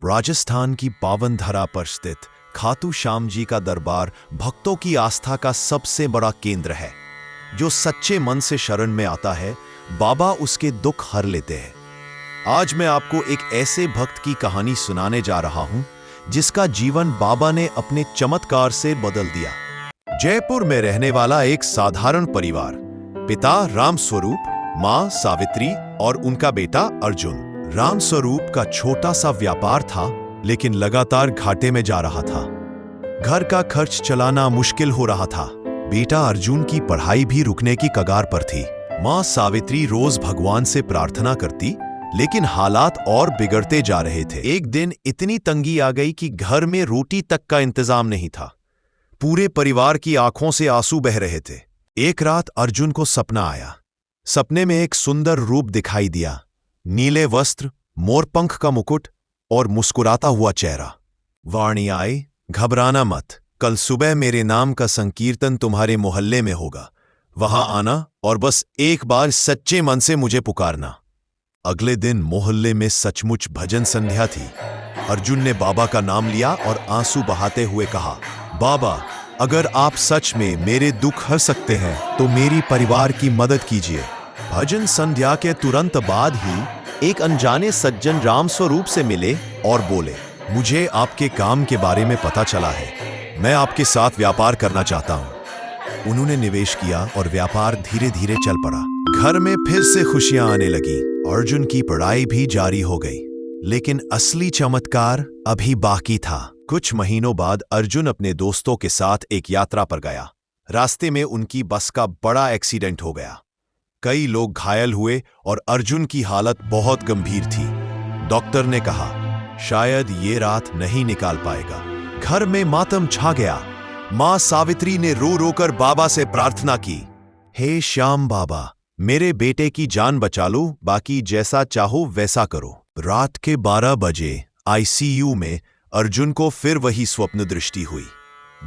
राजस्थान की पावन धरा पर स्थित खाटू श्याम जी का दरबार भक्तों की आस्था का सबसे बड़ा केंद्र है। जो सच्चे मन से शरण में आता है, बाबा उसके दुख हर लेते हैं। आज मैं आपको एक ऐसे भक्त की कहानी सुनाने जा रहा हूं, जिसका जीवन बाबा ने अपने चमत्कार से बदल दिया। जयपुर में रहने वाला एक साधारण परिवार, पिता राम स्वरूप, मां सावित्री और उनका बेटा अर्जुन। राम स्वरूप का छोटा सा व्यापार था, लेकिन लगातार घाटे में जा रहा था। घर का खर्च चलाना मुश्किल हो रहा था। बेटा अर्जुन की पढ़ाई भी रुकने की कगार पर थी। मां सावित्री रोज भगवान से प्रार्थना करती, लेकिन हालात और बिगड़ते जा रहे थे। एक दिन इतनी तंगी आ गई कि घर में रोटी तक का इंतजाम नहीं था। पूरे परिवार की आंखों से आंसू बह रहे थे। एक रात अर्जुन को सपना आया। सपने में एक सुंदर रूप दिखाई दिया, नीले वस्त्र, मोरपंख का मुकुट और मुस्कुराता हुआ चेहरा। वाणी आई, घबराना मत, कल सुबह मेरे नाम का संकीर्तन तुम्हारे मोहल्ले में होगा। वहां आना और बस एक बार सच्चे मन से मुझे पुकारना। अगले दिन मोहल्ले में सचमुच भजन संध्या थी। अर्जुन ने बाबा का नाम लिया और आंसू बहाते हुए कहा, बाबा, अगर आप सच में मेरे दुख हर सकते हैं तो मेरी परिवार की मदद कीजिए। भजन संध्या के तुरंत बाद ही एक अनजाने सज्जन राम स्वरूप से मिले और बोले, मुझे आपके काम के बारे में पता चला है। मैं आपके साथ व्यापार करना चाहता हूं। उन्होंने निवेश किया और व्यापार धीरे धीरे चल पड़ा। घर में फिर से खुशियां आने लगी। अर्जुन की पढ़ाई भी जारी हो गई। लेकिन असली चमत्कार अभी बाकी था। कुछ महीनों बाद अर्जुन अपने दोस्तों के साथ एक यात्रा पर गया। रास्ते में उनकी बस का बड़ा एक्सीडेंट हो गया। कई लोग घायल हुए और अर्जुन की हालत बहुत गंभीर थी। डॉक्टर ने कहा, शायद ये रात नहीं निकाल पाएगा। घर में मातम छा गया। मां सावित्री ने रो रो कर बाबा से प्रार्थना की, हे श्याम बाबा, मेरे बेटे की जान बचा लो, बाकी जैसा चाहो वैसा करो। रात के 12 बजे आईसीयू में अर्जुन को फिर वही स्वप्न दृष्टि हुई।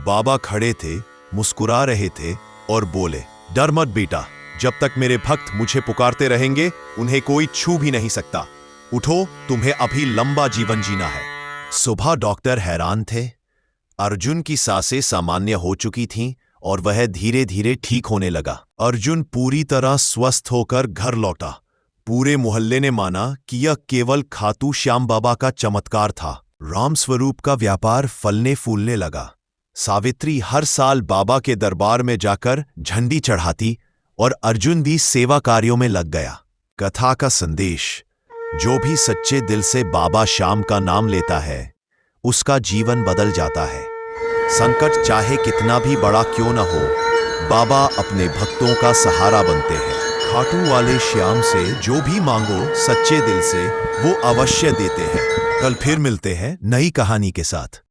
बाबा खड़े थे, मुस्कुरा रहे थे और बोले, डर मत बेटा, जब तक मेरे भक्त मुझे पुकारते रहेंगे, उन्हें कोई छू भी नहीं सकता। उठो, तुम्हें अभी लंबा जीवन जीना है। सुबह डॉक्टर हैरान थे। अर्जुन की सांसें सामान्य हो चुकी थीं और वह धीरे धीरे ठीक होने लगा। अर्जुन पूरी तरह स्वस्थ होकर घर लौटा। पूरे मोहल्ले ने माना कि यह केवल खाटू श्याम बाबा का चमत्कार था। राम स्वरूप का व्यापार फलने फूलने लगा। सावित्री हर साल बाबा के दरबार में जाकर झंडी चढ़ाती और अर्जुन भी सेवा कार्यों में लग गया। कथा का संदेश, जो भी सच्चे दिल से बाबा श्याम का नाम लेता है, उसका जीवन बदल जाता है। संकट चाहे कितना भी बड़ा क्यों न हो, बाबा अपने भक्तों का सहारा बनते हैं। खाटू वाले श्याम से जो भी मांगो सच्चे दिल से, वो अवश्य देते हैं। कल फिर मिलते हैं नई कहानी के साथ।